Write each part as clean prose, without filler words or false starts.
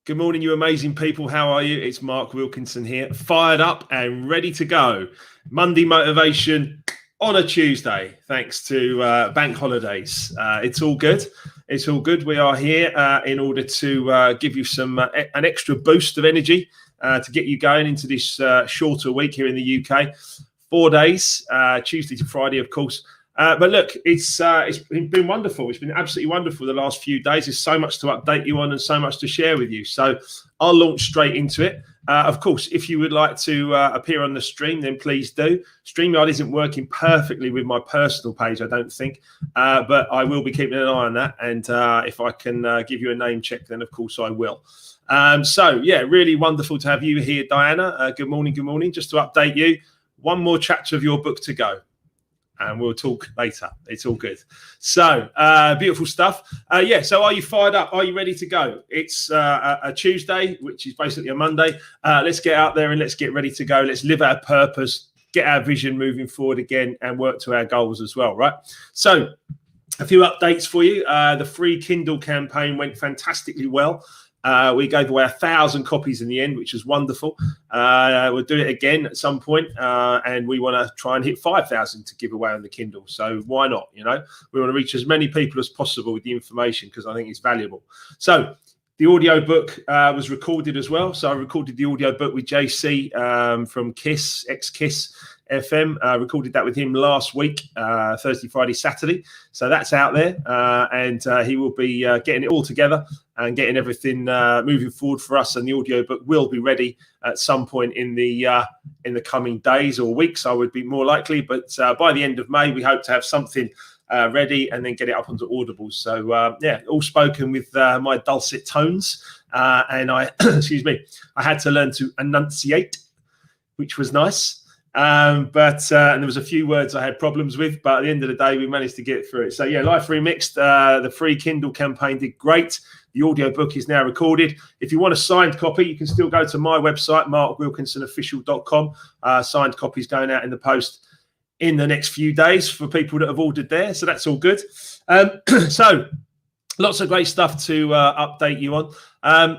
Good morning, you amazing people. How are you? It's Mark Wilkinson here, fired up and ready to go. Monday motivation on a Tuesday, thanks to bank holidays. It's all good. It's all good. We are here in order to give you an extra boost of energy to get you going into this shorter week here in the UK. 4 days, Tuesday to Friday, of course. But look, it's been wonderful. It's been absolutely wonderful the last few days. There's so much to update you on and so much to share with you. So I'll launch straight into it. Of course, if you would like to appear on the stream, then please do. StreamYard isn't working perfectly with my personal page, I don't think. But I will be keeping an eye on that. And if I can give you a name check, then of course I will. So, yeah, really wonderful to have you here, Diana. Good morning. Good morning. Just to update you, one more chapter of your book to go. And we'll talk later. It's all good. So beautiful stuff. So are you fired up? Are you ready to go? It's a Tuesday, which is basically a Monday. Let's get out there and let's get ready to go. Let's live our purpose, get our vision moving forward again and work to our goals as well, right? So a few updates for you. The free Kindle campaign went fantastically well. We gave away 1,000 copies in the end, which was wonderful. We'll do it again at some point, and we want to try and hit 5,000 to give away on the Kindle. So why not? You know, we want to reach as many people as possible with the information because I think it's valuable. So the audio book was recorded as well. So I recorded the audio book with JC from Kiss, ex-Kiss FM. Recorded that with him last week, Thursday, Friday, Saturday. So that's out there, and he will be getting it all together and getting everything moving forward for us. And the audio book will be ready at some point in the coming days or weeks, I would be more likely. But by the end of May, we hope to have something ready and then get it up onto Audible. So all spoken with my dulcet tones, and I excuse me, I had to learn to enunciate, which was nice. And there was a few words I had problems with, but at the end of the day, we managed to get through it. So yeah, Life Remixed, the free Kindle campaign did great. The audiobook is now recorded. If you want a signed copy, you can still go to my website, markwilkinsonofficial.com. Signed copies going out in the post in the next few days for people that have ordered there. So that's all good. So lots of great stuff to update you on. I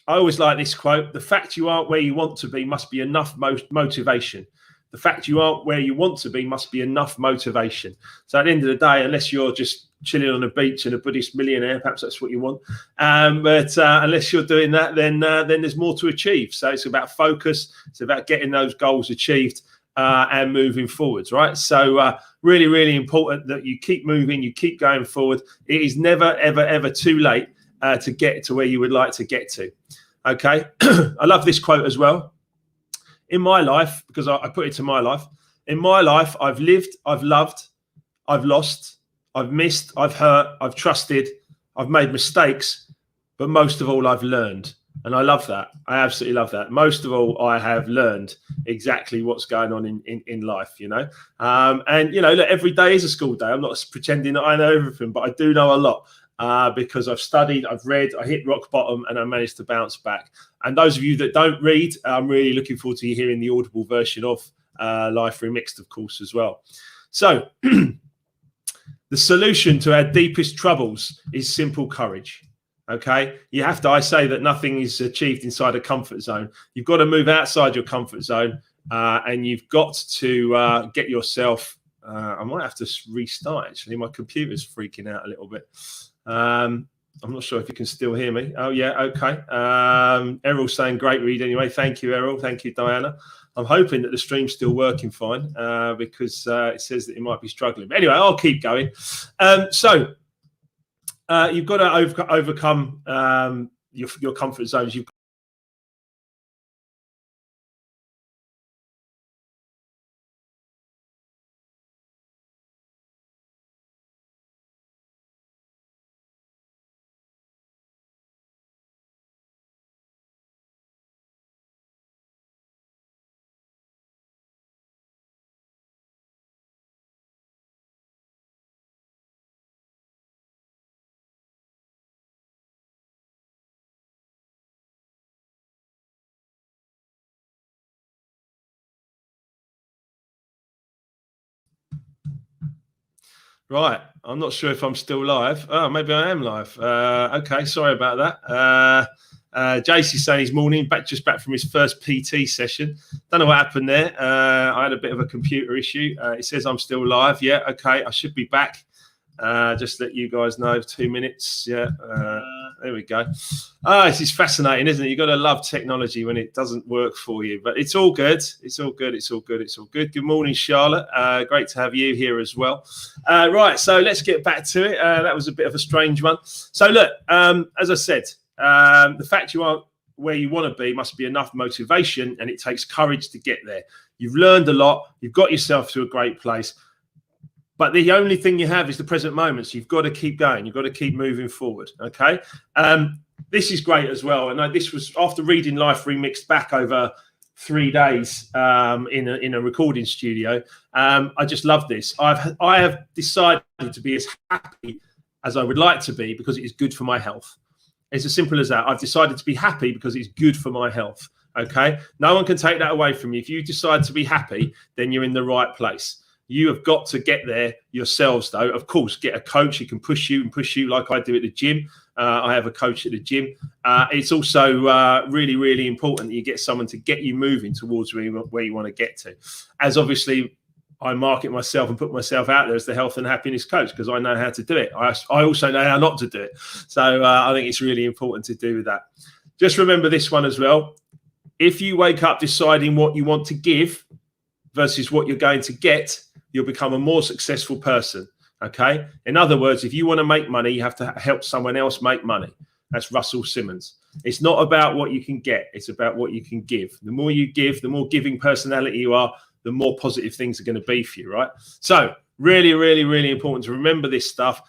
always like this quote: the fact you aren't where you want to be must be enough motivation. The fact you aren't where you want to be must be enough motivation. So at the end of the day, unless you're just chilling on a beach and a Buddhist millionaire, perhaps that's what you want. But unless you're doing that, then there's more to achieve. So it's about focus. It's about getting those goals achieved and moving forwards, right? So really, really important that you keep moving, you keep going forward. It is never, ever, ever too late to get to where you would like to get to. Okay. I love this quote as well. In my life, because I put it to my life, in my life, I've lived, I've loved, I've lost, I've missed, I've hurt, I've trusted, I've made mistakes, but most of all, I've learned. And I love that. I absolutely love that. Most of all, I have learned exactly what's going on in life, you know. And, you know, look, every day is a school day. I'm not pretending that I know everything, but I do know a lot. Because I've studied, I've read, I hit rock bottom and I managed to bounce back. And those of you that don't read, I'm really looking forward to hearing the Audible version of Life Remixed, of course, as well. So the solution to our deepest troubles is simple courage. Okay, you have to, I say that nothing is achieved inside a comfort zone. You've got to move outside your comfort zone and you've got to get yourself, I might have to restart actually, my computer's freaking out a little bit. I'm not sure if you can still hear me. Oh yeah, okay. Errol's saying great read anyway. Thank you, Errol. Thank you, Diana. I'm hoping that the stream's still working fine because it says that it might be struggling. But anyway, I'll keep going. So you've got to overcome your comfort zones. Right, I'm not sure if I'm still live. Oh, maybe I am live. Okay, sorry about that. JC's saying he's morning, just back from his first PT session. Don't know what happened there. I had a bit of a computer issue. It says I'm still live. Yeah, okay, I should be back. Just let you guys know, 2 minutes. Yeah, there we go. This is fascinating, isn't it? You've got to love technology when it doesn't work for you, but it's all good. It's all good. It's all good. It's all good. Good morning, Charlotte. Great to have you here as well. Right, so let's get back to it. That was a bit of a strange one. So look, as I said, the fact you aren't where you want to be must be enough motivation, and it takes courage to get there. You've learned a lot. You've got yourself to a great place. But the only thing you have is the present moment. So you've got to keep going. You've got to keep moving forward. Okay. This is great as well. And this was after reading Life Remixed back over 3 days in a recording studio. I just love this. I have decided to be as happy as I would like to be because it is good for my health. It's as simple as that. I've decided to be happy because it's good for my health. Okay. No one can take that away from you. If you decide to be happy, then you're in the right place. You have got to get there yourselves, though. Of course, get a coach who can push you like I do at the gym. I have a coach at the gym. It's also really, really important that you get someone to get you moving towards where you want to get to. As obviously, I market myself and put myself out there as the health and happiness coach because I know how to do it. I also know how not to do it. So I think it's really important to do that. Just remember this one as well. If you wake up deciding what you want to give versus what you're going to get, you'll become a more successful person, okay? In other words, if you want to make money, you have to help someone else make money. That's Russell Simmons. It's not about what you can get. It's about what you can give. The more you give, the more giving personality you are, the more positive things are going to be for you, right? So really, really, really important to remember this stuff.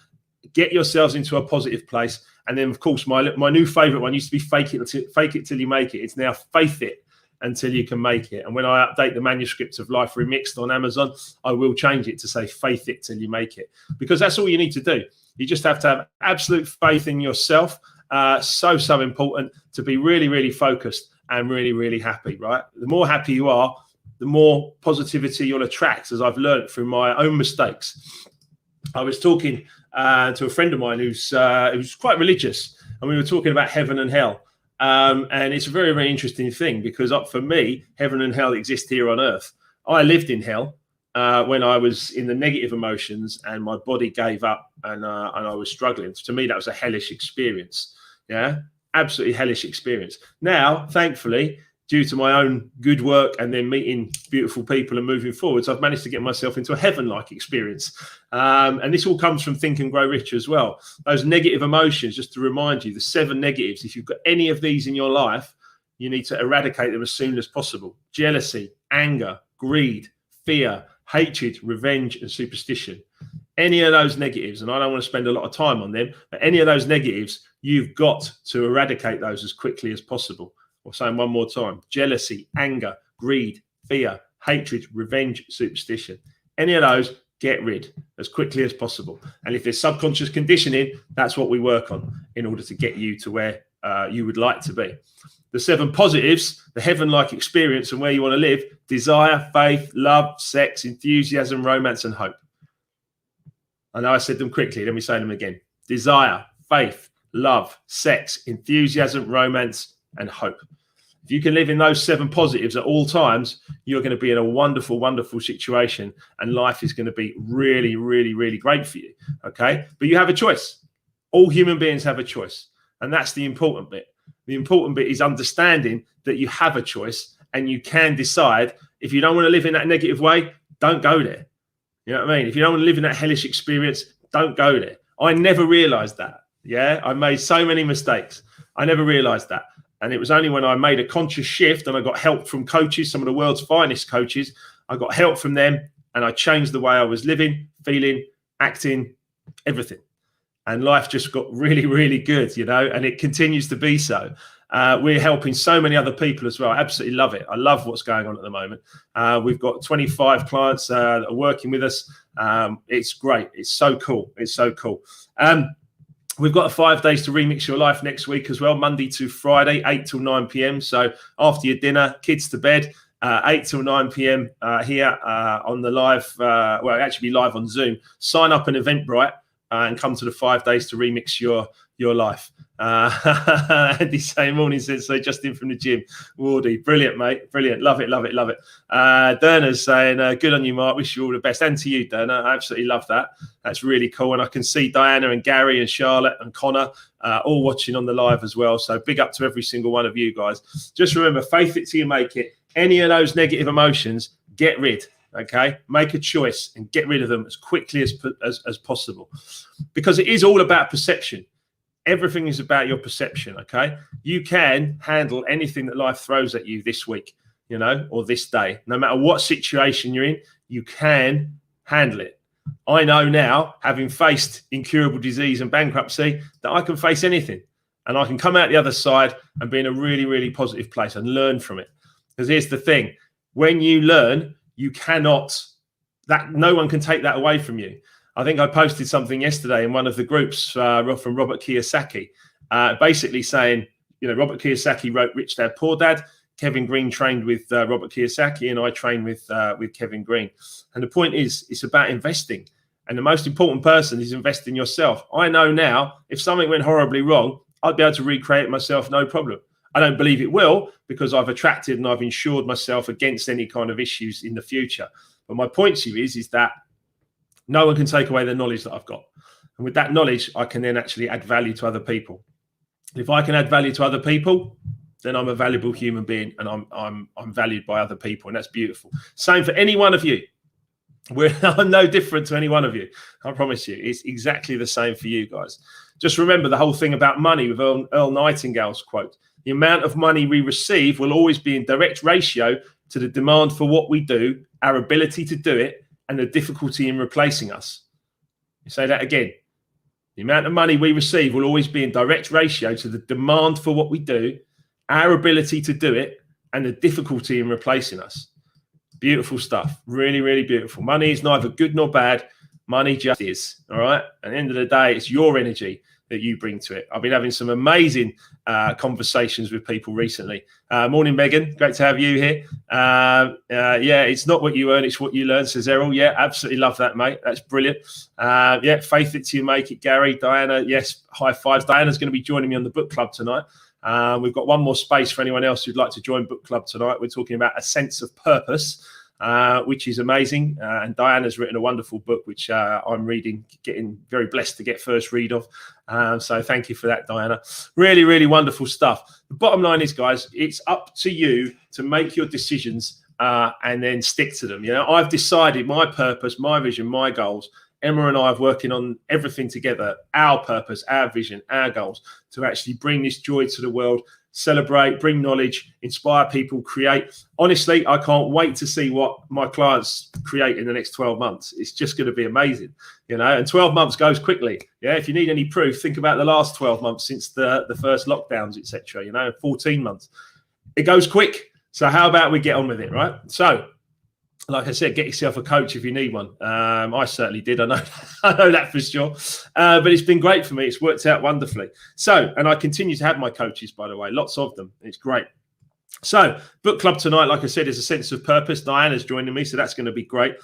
Get yourselves into a positive place. And then, of course, my new favorite one used to be fake it till you make it. It's now faith it until you can make it. And when I update the manuscript of Life Remixed on Amazon, I will change it to say faith it till you make it, because that's all you need to do. You just have to have absolute faith in yourself. So important to be really, really focused and really, really happy, right? The more happy you are, the more positivity you'll attract, as I've learned through my own mistakes. I was talking to a friend of mine who's quite religious, and we were talking about heaven and hell. And it's a very, very interesting thing because for me, heaven and hell exist here on earth. I lived in hell when I was in the negative emotions and my body gave up and I was struggling. To me, that was a hellish experience. Yeah, absolutely hellish experience. Now, thankfully, due to my own good work and then meeting beautiful people and moving forwards, I've managed to get myself into a heaven-like experience. And this all comes from Think and Grow Rich as well. Those negative emotions, just to remind you, the 7 negatives, if you've got any of these in your life, you need to eradicate them as soon as possible. Jealousy, anger, greed, fear, hatred, revenge, and superstition. Any of those negatives, and I don't want to spend a lot of time on them, but any of those negatives, you've got to eradicate those as quickly as possible. I'll say them one more time. Jealousy, anger, greed, fear, hatred, revenge, superstition. Any of those, get rid as quickly as possible. And if there's subconscious conditioning, that's what we work on in order to get you to where you would like to be. The 7 positives, the heaven-like experience and where you want to live: desire, faith, love, sex, enthusiasm, romance, and hope. I know I said them quickly. Let me say them again. Desire, faith, love, sex, enthusiasm, romance, and hope. If you can live in those 7 positives at all times, you're going to be in a wonderful, wonderful situation, and life is going to be really, really, really great for you. Okay. But you have a choice. All human beings have a choice. And that's the important bit. The important bit is understanding that you have a choice and you can decide. If you don't want to live in that negative way, don't go there. You know what I mean? If you don't want to live in that hellish experience, don't go there. I never realized that. Yeah. I made so many mistakes. I never realized that. And it was only when I made a conscious shift and I got help from coaches, some of the world's finest coaches, I got help from them and I changed the way I was living, feeling, acting, everything. And life just got really, really good, you know, and it continues to be so. We're helping so many other people as well. I absolutely love it. I love what's going on at the moment. We've got 25 clients that are working with us. It's great. It's so cool. It's so cool. We've got 5 days to remix your life next week as well, Monday to Friday, 8 till 9 p.m. So after your dinner, kids to bed, 8 till 9 p.m. Here on the live, well, actually be live on Zoom. Sign up on Eventbrite and come to the 5 days to remix your life. Andy saying morning says so just in from the gym. Wardy, brilliant, mate. Brilliant. Love it, love it, love it. Derna's saying, good on you, Mark. Wish you all the best. And to you, Derna. I absolutely love that. That's really cool. And I can see Diana and Gary and Charlotte and Connor all watching on the live as well. So big up to every single one of you guys. Just remember, faith it till you make it. Any of those negative emotions, get rid. Okay, make a choice and get rid of them as quickly as possible, because it is all about perception. Everything is about your perception. Okay, you can handle anything that life throws at you this week, you know, or this day. No matter what situation you're in, you can handle it. I know now, having faced incurable disease and bankruptcy, that I can face anything, and I can come out the other side and be in a really, really positive place and learn from it. Because here's the thing: when you learn, you cannot, that no one can take that away from you. I think I posted something yesterday in one of the groups from Robert Kiyosaki, basically saying, you know, Robert Kiyosaki wrote Rich Dad, Poor Dad. Kevin Green trained with Robert Kiyosaki, and I trained with Kevin Green. And the point is, it's about investing. And the most important person is invest in yourself. I know now, if something went horribly wrong, I'd be able to recreate it myself, no problem. I don't believe it will, because I've attracted and I've insured myself against any kind of issues in the future. But my point to you is that no one can take away the knowledge that I've got. And with that knowledge, I can then actually add value to other people. If I can add value to other people, then I'm a valuable human being, and I'm valued by other people. And that's beautiful. Same for any one of you. I'm no different to any one of you. I promise you, it's exactly the same for you guys. Just remember the whole thing about money with Earl Nightingale's quote. The amount of money we receive will always be in direct ratio to the demand for what we do, our ability to do it, and the difficulty in replacing us. You say that again. The amount of money we receive will always be in direct ratio to the demand for what we do, our ability to do it, and the difficulty in replacing us. Beautiful stuff. Really, really beautiful. Money is neither good nor bad. Money just is. All right. At the end of the day, it's your energy that you bring to it. I've been having some amazing conversations with people recently. Morning, Megan. Great to have you here. Yeah, it's not what you earn, it's what you learn, says Errol. Yeah, absolutely love that, mate. That's brilliant. Yeah, faith it till you make it, Gary. Diana, yes, high fives. Diana's going to be joining me on the book club tonight. We've got one more space for anyone else who'd like to join book club tonight. We're talking about a sense of purpose, which is amazing. And Diana's written a wonderful book, which I'm reading, getting very blessed to get first read of. So thank you for that, Diana. Really, really wonderful stuff. The bottom line is, guys, it's up to you to make your decisions and then stick to them. You know, I've decided my purpose, my vision, my goals. Emma and I are working on everything together, our purpose, our vision, our goals, to actually bring this joy to the world, celebrate, bring knowledge, inspire people, create. Honestly, I can't wait to see what my clients create in the next 12 months. It's just going to be amazing, you know, and 12 months goes quickly. Yeah, if you need any proof, think about the last 12 months since the first lockdowns, etc. You know, 14 months. It goes quick. So how about we get on with it, right? So, like I said, get yourself a coach if you need one. I certainly did. I know that for sure. But it's been great for me. It's worked out wonderfully. So, and I continue to have my coaches, by the way, lots of them. It's great. So, book club tonight, like I said, is a sense of purpose. Diana's joining me, so that's going to be great.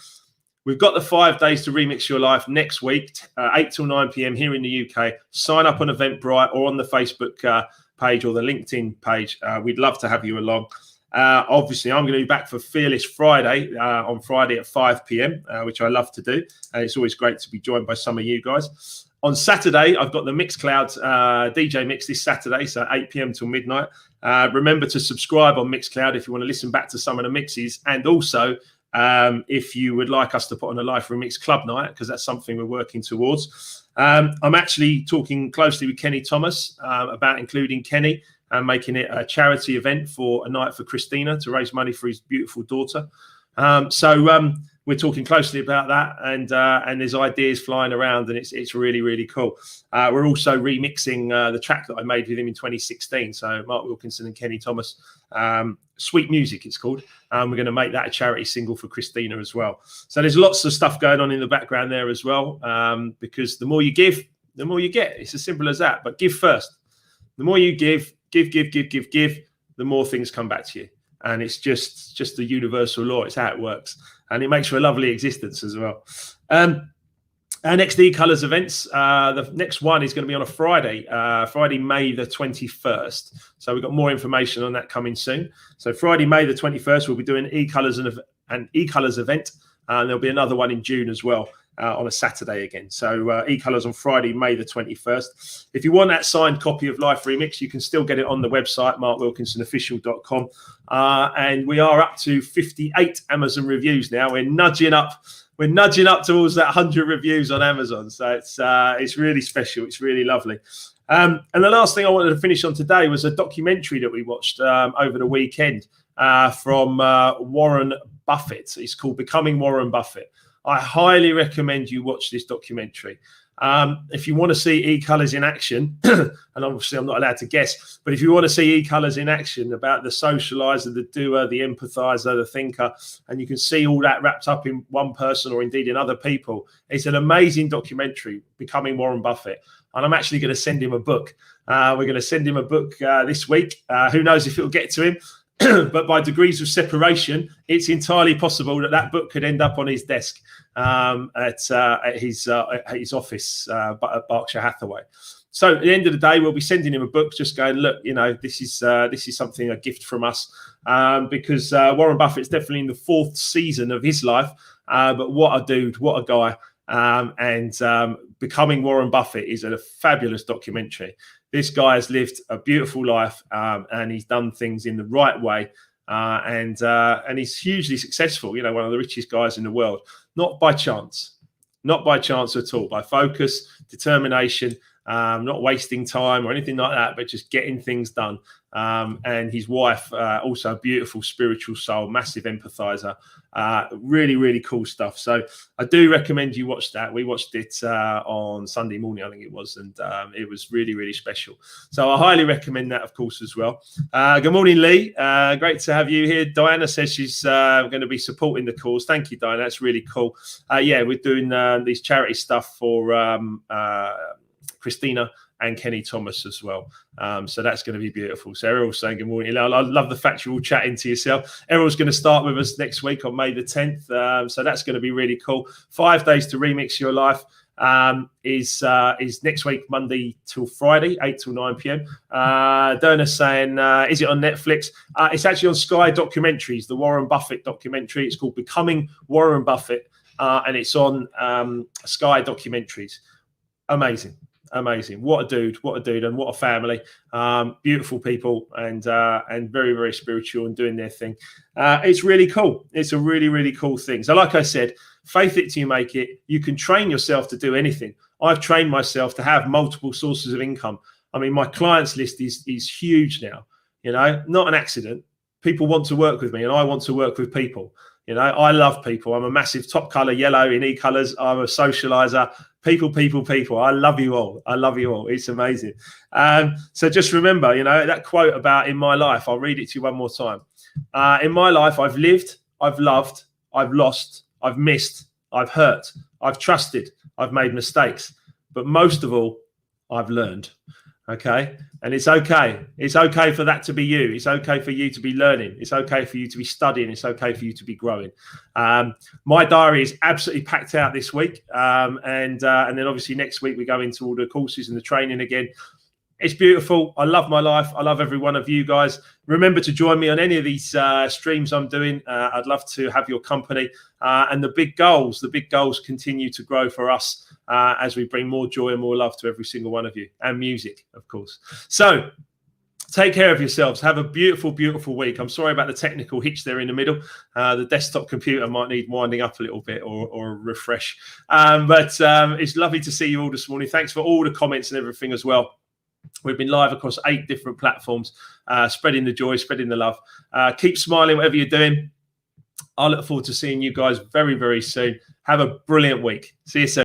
We've got the 5 days to remix your life next week, 8 till 9 p.m. here in the UK. Sign up on Eventbrite or on the Facebook page or the LinkedIn page. We'd love to have you along. Obviously, I'm going to be back for Fearless Friday on Friday at 5 p.m., which I love to do. And it's always great to be joined by some of you guys. On Saturday, I've got the Mixcloud DJ Mix this Saturday, so 8 p.m. till midnight. Remember to subscribe on Mixcloud if you want to listen back to some of the mixes. And also, if you would like us to put on a live remix club night, because that's something we're working towards. I'm actually talking closely with Kenny Thomas about including Kenny and making it a charity event for a night for Christina to raise money for his beautiful daughter. So we're talking closely about that, and there's ideas flying around, and it's really, really cool. We're also remixing the track that I made with him in 2016. So Mark Wilkinson and Kenny Thomas, Sweet Music it's called. We're going to make that a charity single for Christina as well. So there's lots of stuff going on in the background there as well, because the more you give, the more you get. It's as simple as that. But give first. The more you give, the more things come back to you. And it's just the universal law. It's how it works. And it makes for a lovely existence as well. Our next e-colours events, the next one is going to be on a Friday, Friday, May the 21st. So we've got more information on that coming soon. So Friday, May the 21st, we'll be doing e-colours and an e-colours event. And there'll be another one in June as well on a Saturday again. So e-colours on Friday, May the 21st. If you want that signed copy of Life Remix, you can still get it on the website, markwilkinsonofficial.com. And we are up to 58 Amazon reviews now. We're nudging up towards that 100 reviews on Amazon. So it's really special. It's really lovely. And the last thing I wanted to finish on today was a documentary that we watched over the weekend from Warren Buffett. It's called Becoming Warren Buffett. I highly recommend you watch this documentary. If you want to see e-colours in action, and obviously I'm not allowed to guess, but if you want to see e-colours in action about the socializer, the doer, the empathizer, the thinker, and you can see all that wrapped up in one person or indeed in other people, it's an amazing documentary, Becoming Warren Buffett. And I'm actually going to send him a book. We're going to send him a book this week. Who knows if it'll get to him? But by degrees of separation, it's entirely possible that book could end up on his desk at his office at Berkshire Hathaway. So at the end of the day, we'll be sending him a book, just going, look, this is something, a gift from us, because Warren Buffett's definitely in the 4th season of his life. But what a dude, what a guy. And Becoming Warren Buffett is a fabulous documentary. This guy has lived a beautiful life, and he's done things in the right way, and he's hugely successful. One of the richest guys in the world, not by chance at all, by focus, determination, not wasting time or anything like that, but just getting things done. And his wife, also a beautiful spiritual soul, massive empathizer, really, really cool stuff. So I do recommend you watch that. We watched it on Sunday morning, I think it was, and it was really, really special. So I highly recommend that, of course, as well. Good morning, Lee. Great to have you here. Diana says she's going to be supporting the cause. Thank you, Diana. That's really cool. Yeah, we're doing these charity stuff for Christina and Kenny Thomas as well. So that's going to be beautiful. So Errol's saying good morning. I love the fact you're all chatting to yourself. Errol's going to start with us next week on May the 10th. So that's going to be really cool. 5 days to remix your life is next week, Monday till Friday, 8 till 9 p.m. Derna's saying, is it on Netflix? It's actually on Sky Documentaries, the Warren Buffett documentary. It's called Becoming Warren Buffett, and it's on Sky Documentaries. Amazing. What a dude, and what a family. Beautiful people, and very, very spiritual and doing their thing. It's really cool. It's a really, really cool thing. So like I said, faith it till you make it. You can train yourself to do anything. I've trained myself to have multiple sources of income. I mean, my clients list is huge now, not an accident. People want to work with me, and I want to work with people. I love people. I'm a massive top color yellow in e-colors. I'm a socializer. People. I love you all. It's amazing. So just remember, that quote about in my life, I'll read it to you one more time. In my life, I've lived, I've loved, I've lost, I've missed, I've hurt, I've trusted, I've made mistakes. But most of all, I've learned. Okay. And it's okay. It's okay for that to be you. It's okay for you to be learning. It's okay for you to be studying. It's okay for you to be growing. My diary is absolutely packed out this week. And then obviously next week we go into all the courses and the training again. It's beautiful. I love my life. I love every one of you guys. Remember to join me on any of these streams I'm doing. I'd love to have your company. And the big goals continue to grow for us as we bring more joy and more love to every single one of you, and music, of course. So take care of yourselves. Have a beautiful, beautiful week. I'm sorry about the technical hitch there in the middle. The desktop computer might need winding up a little bit or a refresh. But it's lovely to see you all this morning. Thanks for all the comments and everything as well. We've been live across 8 different platforms, spreading the joy, spreading the love. Keep smiling, whatever you're doing. I look forward to seeing you guys very, very soon. Have a brilliant week. See you soon.